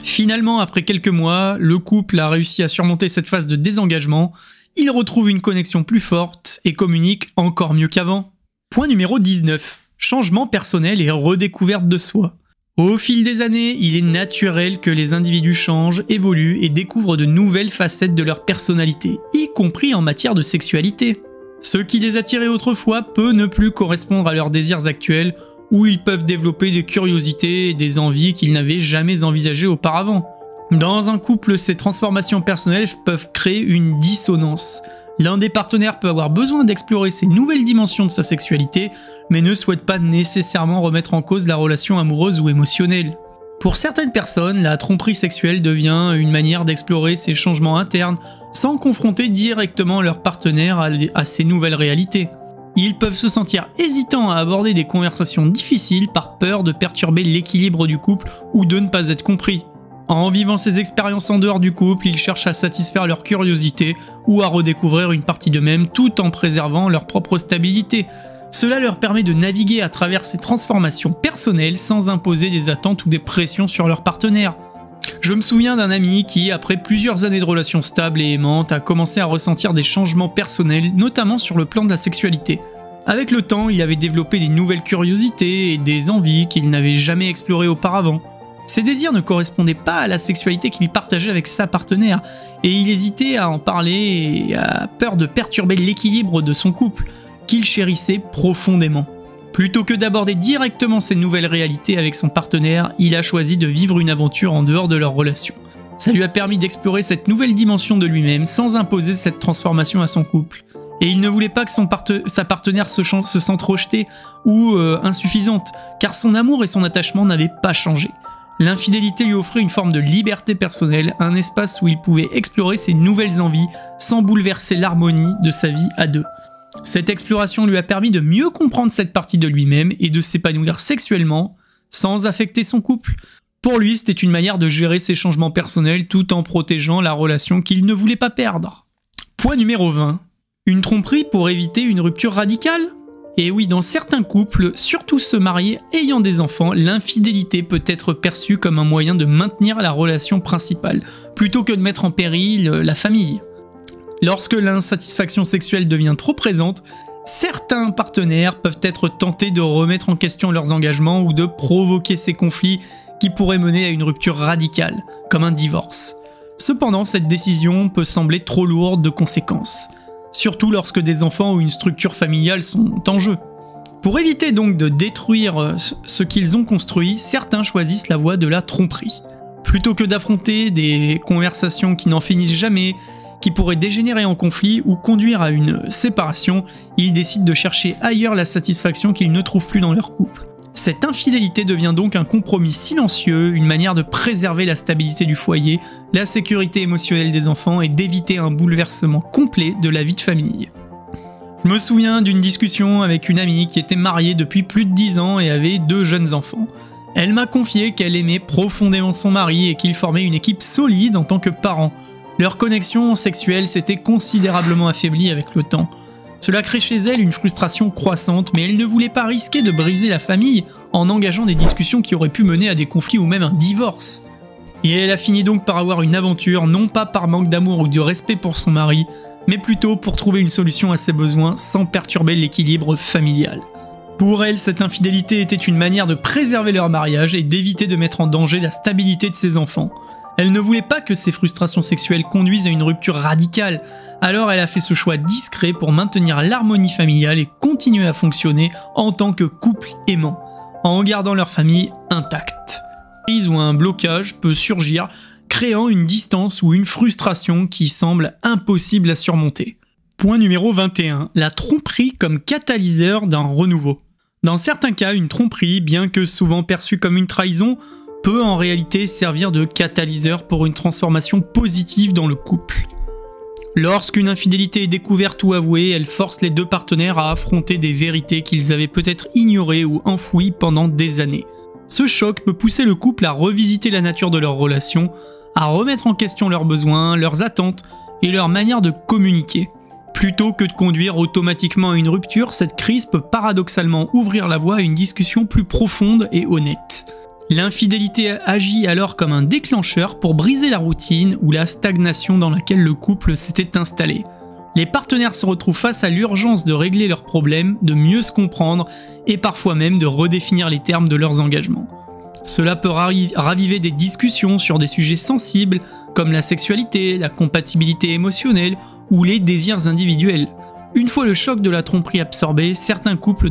Finalement, après quelques mois, le couple a réussi à surmonter cette phase de désengagement, il retrouve une connexion plus forte et communique encore mieux qu'avant. Point numéro 19. Changement personnel et redécouverte de soi. Au fil des années, il est naturel que les individus changent, évoluent et découvrent de nouvelles facettes de leur personnalité, y compris en matière de sexualité. Ce qui les attirait autrefois peut ne plus correspondre à leurs désirs actuels, où ils peuvent développer des curiosités et des envies qu'ils n'avaient jamais envisagées auparavant. Dans un couple, ces transformations personnelles peuvent créer une dissonance. L'un des partenaires peut avoir besoin d'explorer ces nouvelles dimensions de sa sexualité, mais ne souhaite pas nécessairement remettre en cause la relation amoureuse ou émotionnelle. Pour certaines personnes, la tromperie sexuelle devient une manière d'explorer ces changements internes sans confronter directement leur partenaire à ces nouvelles réalités. Ils peuvent se sentir hésitants à aborder des conversations difficiles par peur de perturber l'équilibre du couple ou de ne pas être compris. En vivant ces expériences en dehors du couple, ils cherchent à satisfaire leur curiosité ou à redécouvrir une partie d'eux-mêmes tout en préservant leur propre stabilité. Cela leur permet de naviguer à travers ces transformations personnelles sans imposer des attentes ou des pressions sur leur partenaire. Je me souviens d'un ami qui, après plusieurs années de relations stables et aimantes, a commencé à ressentir des changements personnels, notamment sur le plan de la sexualité. Avec le temps, il avait développé des nouvelles curiosités et des envies qu'il n'avait jamais explorées auparavant. Ses désirs ne correspondaient pas à la sexualité qu'il partageait avec sa partenaire, et il hésitait à en parler et a peur de perturber l'équilibre de son couple, qu'il chérissait profondément. Plutôt que d'aborder directement ces nouvelles réalités avec son partenaire, il a choisi de vivre une aventure en dehors de leur relation. Ça lui a permis d'explorer cette nouvelle dimension de lui-même sans imposer cette transformation à son couple. Et il ne voulait pas que sa partenaire se sente rejetée ou insuffisante, car son amour et son attachement n'avaient pas changé. L'infidélité lui offrait une forme de liberté personnelle, un espace où il pouvait explorer ses nouvelles envies sans bouleverser l'harmonie de sa vie à deux. Cette exploration lui a permis de mieux comprendre cette partie de lui-même et de s'épanouir sexuellement sans affecter son couple. Pour lui, c'était une manière de gérer ses changements personnels tout en protégeant la relation qu'il ne voulait pas perdre. Point numéro 20. Une tromperie pour éviter une rupture radicale ? Et oui, dans certains couples, surtout ceux mariés ayant des enfants, l'infidélité peut être perçue comme un moyen de maintenir la relation principale, plutôt que de mettre en péril la famille. Lorsque l'insatisfaction sexuelle devient trop présente, certains partenaires peuvent être tentés de remettre en question leurs engagements ou de provoquer ces conflits qui pourraient mener à une rupture radicale, comme un divorce. Cependant, cette décision peut sembler trop lourde de conséquences, surtout lorsque des enfants ou une structure familiale sont en jeu. Pour éviter donc de détruire ce qu'ils ont construit, certains choisissent la voie de la tromperie. Plutôt que d'affronter des conversations qui n'en finissent jamais, qui pourraient dégénérer en conflit ou conduire à une séparation, ils décident de chercher ailleurs la satisfaction qu'ils ne trouvent plus dans leur couple. Cette infidélité devient donc un compromis silencieux, une manière de préserver la stabilité du foyer, la sécurité émotionnelle des enfants et d'éviter un bouleversement complet de la vie de famille. Je me souviens d'une discussion avec une amie qui était mariée depuis plus de 10 ans et avait 2 jeunes enfants. Elle m'a confié qu'elle aimait profondément son mari et qu'ils formaient une équipe solide en tant que parents. Leur connexion sexuelle s'était considérablement affaiblie avec le temps. Cela crée chez elle une frustration croissante, mais elle ne voulait pas risquer de briser la famille en engageant des discussions qui auraient pu mener à des conflits ou même un divorce. Et elle a fini donc par avoir une aventure, non pas par manque d'amour ou de respect pour son mari, mais plutôt pour trouver une solution à ses besoins sans perturber l'équilibre familial. Pour elle, cette infidélité était une manière de préserver leur mariage et d'éviter de mettre en danger la stabilité de ses enfants. Elle ne voulait pas que ses frustrations sexuelles conduisent à une rupture radicale, alors elle a fait ce choix discret pour maintenir l'harmonie familiale et continuer à fonctionner en tant que couple aimant, en gardant leur famille intacte. Une crise ou un blocage peut surgir, créant une distance ou une frustration qui semble impossible à surmonter. Point numéro 21. La tromperie comme catalyseur d'un renouveau. Dans certains cas, une tromperie, bien que souvent perçue comme une trahison, peut en réalité servir de catalyseur pour une transformation positive dans le couple. Lorsqu'une infidélité est découverte ou avouée, elle force les 2 partenaires à affronter des vérités qu'ils avaient peut-être ignorées ou enfouies pendant des années. Ce choc peut pousser le couple à revisiter la nature de leur relation, à remettre en question leurs besoins, leurs attentes et leur manière de communiquer. Plutôt que de conduire automatiquement à une rupture, cette crise peut paradoxalement ouvrir la voie à une discussion plus profonde et honnête. L'infidélité agit alors comme un déclencheur pour briser la routine ou la stagnation dans laquelle le couple s'était installé. Les partenaires se retrouvent face à l'urgence de régler leurs problèmes, de mieux se comprendre et parfois même de redéfinir les termes de leurs engagements. Cela peut raviver des discussions sur des sujets sensibles comme la sexualité, la compatibilité émotionnelle ou les désirs individuels. Une fois le choc de la tromperie absorbé, certains couples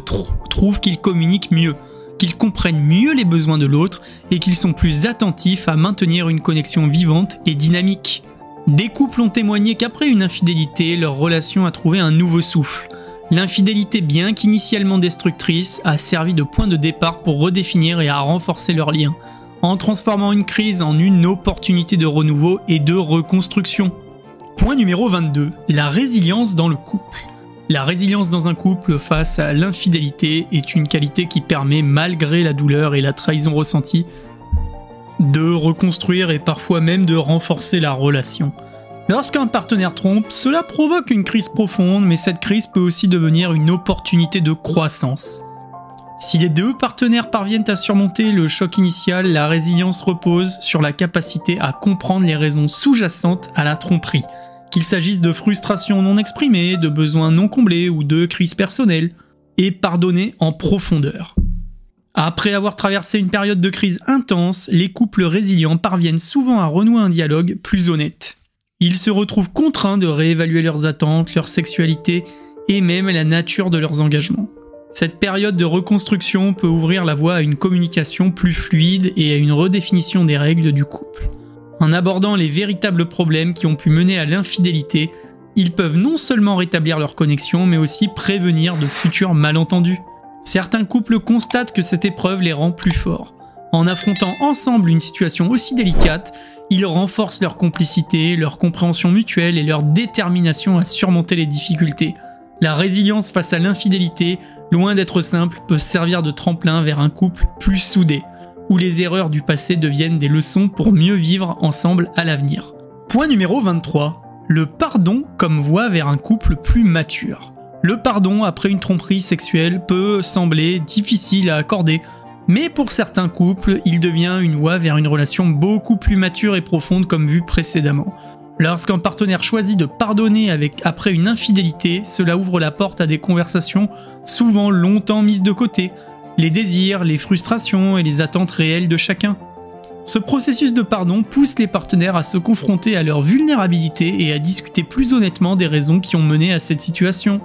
trouvent qu'ils communiquent mieux, qu'ils comprennent mieux les besoins de l'autre et qu'ils sont plus attentifs à maintenir une connexion vivante et dynamique. Des couples ont témoigné qu'après une infidélité, leur relation a trouvé un nouveau souffle. L'infidélité, bien qu'initialement destructrice, a servi de point de départ pour redéfinir et à renforcer leurs liens, en transformant une crise en une opportunité de renouveau et de reconstruction. Point numéro 22. La résilience dans le couple. La résilience dans un couple face à l'infidélité est une qualité qui permet, malgré la douleur et la trahison ressentie, de reconstruire et parfois même de renforcer la relation. Lorsqu'un partenaire trompe, cela provoque une crise profonde, mais cette crise peut aussi devenir une opportunité de croissance. Si les 2 partenaires parviennent à surmonter le choc initial, la résilience repose sur la capacité à comprendre les raisons sous-jacentes à la tromperie, qu'il s'agisse de frustrations non exprimées, de besoins non comblés ou de crises personnelles, et pardonner en profondeur. Après avoir traversé une période de crise intense, les couples résilients parviennent souvent à renouer un dialogue plus honnête. Ils se retrouvent contraints de réévaluer leurs attentes, leur sexualité et même la nature de leurs engagements. Cette période de reconstruction peut ouvrir la voie à une communication plus fluide et à une redéfinition des règles du couple. En abordant les véritables problèmes qui ont pu mener à l'infidélité, ils peuvent non seulement rétablir leur connexion, mais aussi prévenir de futurs malentendus. Certains couples constatent que cette épreuve les rend plus forts. En affrontant ensemble une situation aussi délicate, ils renforcent leur complicité, leur compréhension mutuelle et leur détermination à surmonter les difficultés. La résilience face à l'infidélité, loin d'être simple, peut servir de tremplin vers un couple plus soudé, où les erreurs du passé deviennent des leçons pour mieux vivre ensemble à l'avenir. Point numéro 23. Le pardon comme voie vers un couple plus mature. Le pardon après une tromperie sexuelle peut sembler difficile à accorder, mais pour certains couples, il devient une voie vers une relation beaucoup plus mature et profonde comme vu précédemment. Lorsqu'un partenaire choisit de pardonner après une infidélité, cela ouvre la porte à des conversations souvent longtemps mises de côté, les désirs, les frustrations et les attentes réelles de chacun. Ce processus de pardon pousse les partenaires à se confronter à leur vulnérabilité et à discuter plus honnêtement des raisons qui ont mené à cette situation.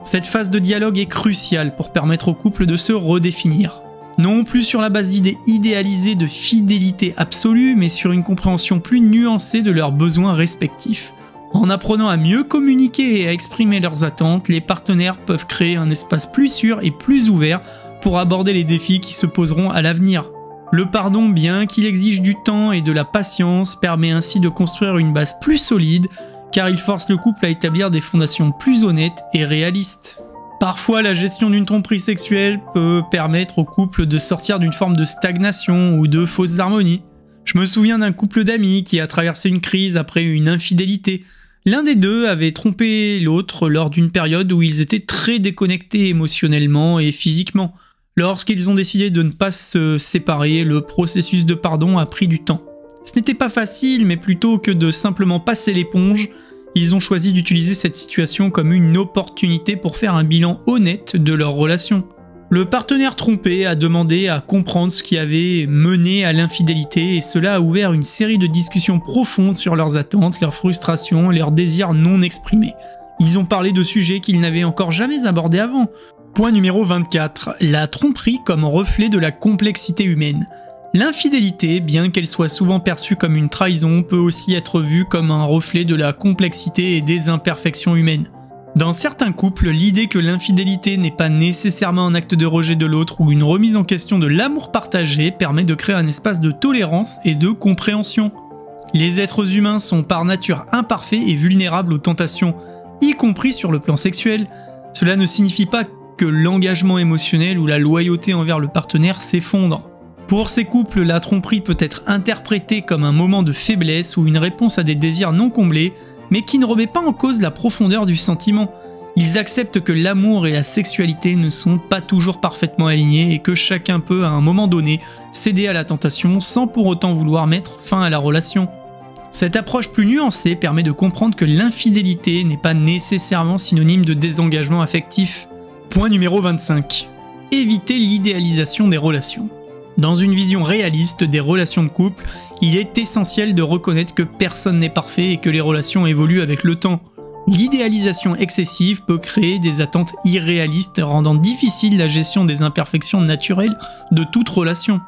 Cette phase de dialogue est cruciale pour permettre au couple de se redéfinir. Non plus sur la base d'idées idéalisées de fidélité absolue, mais sur une compréhension plus nuancée de leurs besoins respectifs. En apprenant à mieux communiquer et à exprimer leurs attentes, les partenaires peuvent créer un espace plus sûr et plus ouvert pour aborder les défis qui se poseront à l'avenir. Le pardon, bien qu'il exige du temps et de la patience, permet ainsi de construire une base plus solide car il force le couple à établir des fondations plus honnêtes et réalistes. Parfois, la gestion d'une tromperie sexuelle peut permettre au couple de sortir d'une forme de stagnation ou de fausses harmonies. Je me souviens d'un couple d'amis qui a traversé une crise après une infidélité. L'un des deux avait trompé l'autre lors d'une période où ils étaient très déconnectés émotionnellement et physiquement. Lorsqu'ils ont décidé de ne pas se séparer, le processus de pardon a pris du temps. Ce n'était pas facile, mais plutôt que de simplement passer l'éponge, ils ont choisi d'utiliser cette situation comme une opportunité pour faire un bilan honnête de leur relation. Le partenaire trompé a demandé à comprendre ce qui avait mené à l'infidélité et cela a ouvert une série de discussions profondes sur leurs attentes, leurs frustrations et leurs désirs non exprimés. Ils ont parlé de sujets qu'ils n'avaient encore jamais abordés avant. Point numéro 24. La tromperie comme reflet de la complexité humaine. L'infidélité, bien qu'elle soit souvent perçue comme une trahison, peut aussi être vue comme un reflet de la complexité et des imperfections humaines. Dans certains couples, l'idée que l'infidélité n'est pas nécessairement un acte de rejet de l'autre ou une remise en question de l'amour partagé permet de créer un espace de tolérance et de compréhension. Les êtres humains sont par nature imparfaits et vulnérables aux tentations, y compris sur le plan sexuel. Cela ne signifie pas que l'engagement émotionnel ou la loyauté envers le partenaire s'effondre. Pour ces couples, la tromperie peut être interprétée comme un moment de faiblesse ou une réponse à des désirs non comblés, mais qui ne remet pas en cause la profondeur du sentiment. Ils acceptent que l'amour et la sexualité ne sont pas toujours parfaitement alignés et que chacun peut, à un moment donné, céder à la tentation sans pour autant vouloir mettre fin à la relation. Cette approche plus nuancée permet de comprendre que l'infidélité n'est pas nécessairement synonyme de désengagement affectif. Point numéro 25. Éviter l'idéalisation des relations. Dans une vision réaliste des relations de couple, il est essentiel de reconnaître que personne n'est parfait et que les relations évoluent avec le temps. L'idéalisation excessive peut créer des attentes irréalistes rendant difficile la gestion des imperfections naturelles de toute relation.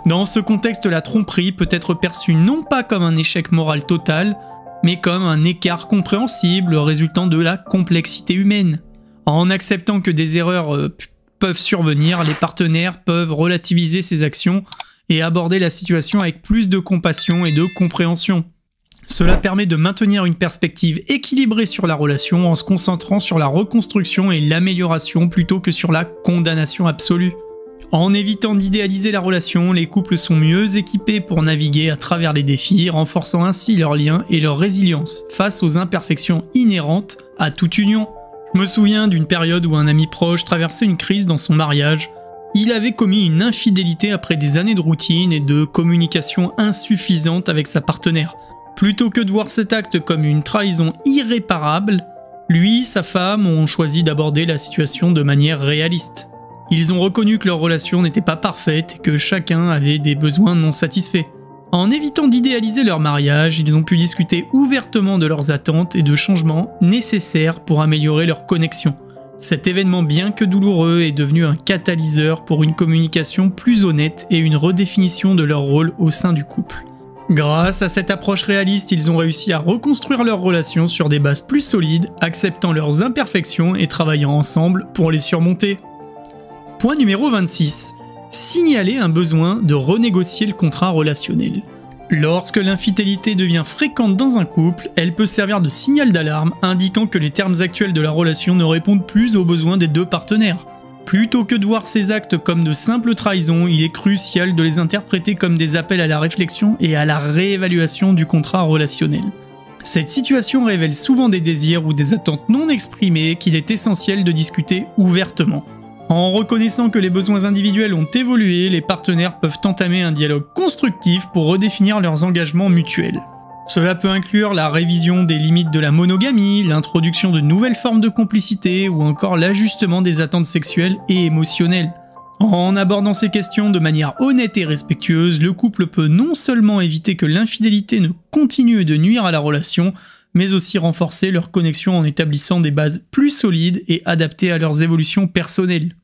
Dans ce contexte, la tromperie peut être perçue non pas comme un échec moral total, mais comme un écart compréhensible résultant de la complexité humaine. En acceptant que des erreurs peuvent survenir, les partenaires peuvent relativiser ces actions et aborder la situation avec plus de compassion et de compréhension. Cela permet de maintenir une perspective équilibrée sur la relation en se concentrant sur la reconstruction et l'amélioration plutôt que sur la condamnation absolue. En évitant d'idéaliser la relation, les couples sont mieux équipés pour naviguer à travers les défis, renforçant ainsi leurs liens et leur résilience face aux imperfections inhérentes à toute union. Je me souviens d'une période où un ami proche traversait une crise dans son mariage. Il avait commis une infidélité après des années de routine et de communication insuffisante avec sa partenaire. Plutôt que de voir cet acte comme une trahison irréparable, lui et sa femme ont choisi d'aborder la situation de manière réaliste. Ils ont reconnu que leur relation n'était pas parfaite et que chacun avait des besoins non satisfaits. En évitant d'idéaliser leur mariage, ils ont pu discuter ouvertement de leurs attentes et de changements nécessaires pour améliorer leur connexion. Cet événement, bien que douloureux, est devenu un catalyseur pour une communication plus honnête et une redéfinition de leur rôle au sein du couple. Grâce à cette approche réaliste, ils ont réussi à reconstruire leur relation sur des bases plus solides, acceptant leurs imperfections et travaillant ensemble pour les surmonter. Point numéro 26. Signaler un besoin de renégocier le contrat relationnel. Lorsque l'infidélité devient fréquente dans un couple, elle peut servir de signal d'alarme indiquant que les termes actuels de la relation ne répondent plus aux besoins des deux partenaires. Plutôt que de voir ces actes comme de simples trahisons, il est crucial de les interpréter comme des appels à la réflexion et à la réévaluation du contrat relationnel. Cette situation révèle souvent des désirs ou des attentes non exprimées qu'il est essentiel de discuter ouvertement. En reconnaissant que les besoins individuels ont évolué, les partenaires peuvent entamer un dialogue constructif pour redéfinir leurs engagements mutuels. Cela peut inclure la révision des limites de la monogamie, l'introduction de nouvelles formes de complicité ou encore l'ajustement des attentes sexuelles et émotionnelles. En abordant ces questions de manière honnête et respectueuse, le couple peut non seulement éviter que l'infidélité ne continue de nuire à la relation, mais aussi renforcer leur connexion en établissant des bases plus solides et adaptées à leurs évolutions personnelles.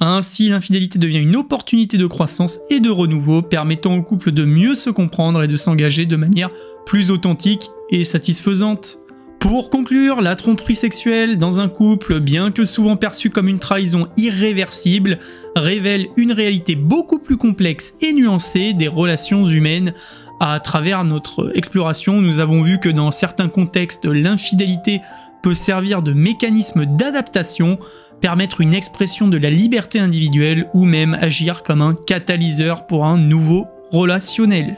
Ainsi, l'infidélité devient une opportunité de croissance et de renouveau, permettant au couple de mieux se comprendre et de s'engager de manière plus authentique et satisfaisante. Pour conclure, la tromperie sexuelle dans un couple, bien que souvent perçue comme une trahison irréversible, révèle une réalité beaucoup plus complexe et nuancée des relations humaines, À travers notre exploration, nous avons vu que dans certains contextes, l'infidélité peut servir de mécanisme d'adaptation, permettre une expression de la liberté individuelle ou même agir comme un catalyseur pour un nouveau relationnel.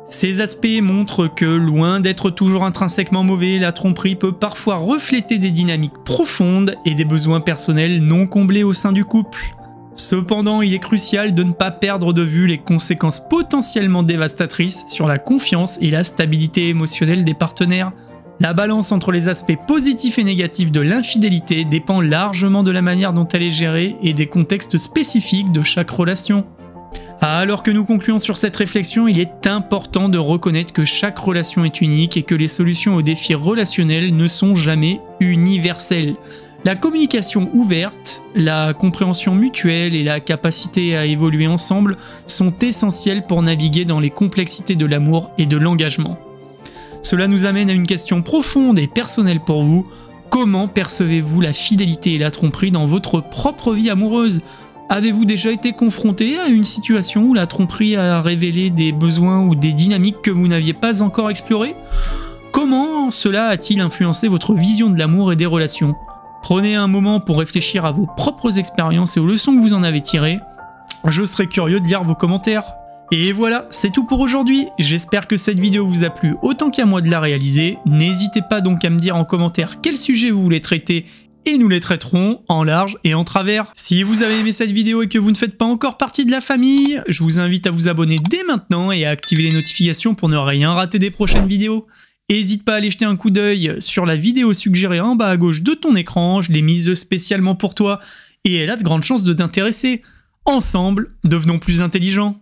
Ces aspects montrent que, loin d'être toujours intrinsèquement mauvais, la tromperie peut parfois refléter des dynamiques profondes et des besoins personnels non comblés au sein du couple. Cependant, il est crucial de ne pas perdre de vue les conséquences potentiellement dévastatrices sur la confiance et la stabilité émotionnelle des partenaires. La balance entre les aspects positifs et négatifs de l'infidélité dépend largement de la manière dont elle est gérée et des contextes spécifiques de chaque relation. Alors que nous concluons sur cette réflexion, il est important de reconnaître que chaque relation est unique et que les solutions aux défis relationnels ne sont jamais universelles. La communication ouverte, la compréhension mutuelle et la capacité à évoluer ensemble sont essentielles pour naviguer dans les complexités de l'amour et de l'engagement. Cela nous amène à une question profonde et personnelle pour vous. Comment percevez-vous la fidélité et la tromperie dans votre propre vie amoureuse ? Avez-vous déjà été confronté à une situation où la tromperie a révélé des besoins ou des dynamiques que vous n'aviez pas encore explorées ? Comment cela a-t-il influencé votre vision de l'amour et des relations ? Prenez un moment pour réfléchir à vos propres expériences et aux leçons que vous en avez tirées. Je serais curieux de lire vos commentaires. Et voilà, c'est tout pour aujourd'hui. J'espère que cette vidéo vous a plu autant qu'à moi de la réaliser. N'hésitez pas donc à me dire en commentaire quel sujet vous voulez traiter et nous les traiterons en large et en travers. Si vous avez aimé cette vidéo et que vous ne faites pas encore partie de la famille, je vous invite à vous abonner dès maintenant et à activer les notifications pour ne rien rater des prochaines vidéos. N'hésite pas à aller jeter un coup d'œil sur la vidéo suggérée en bas à gauche de ton écran, je l'ai mise spécialement pour toi et elle a de grandes chances de t'intéresser. Ensemble, devenons plus intelligents.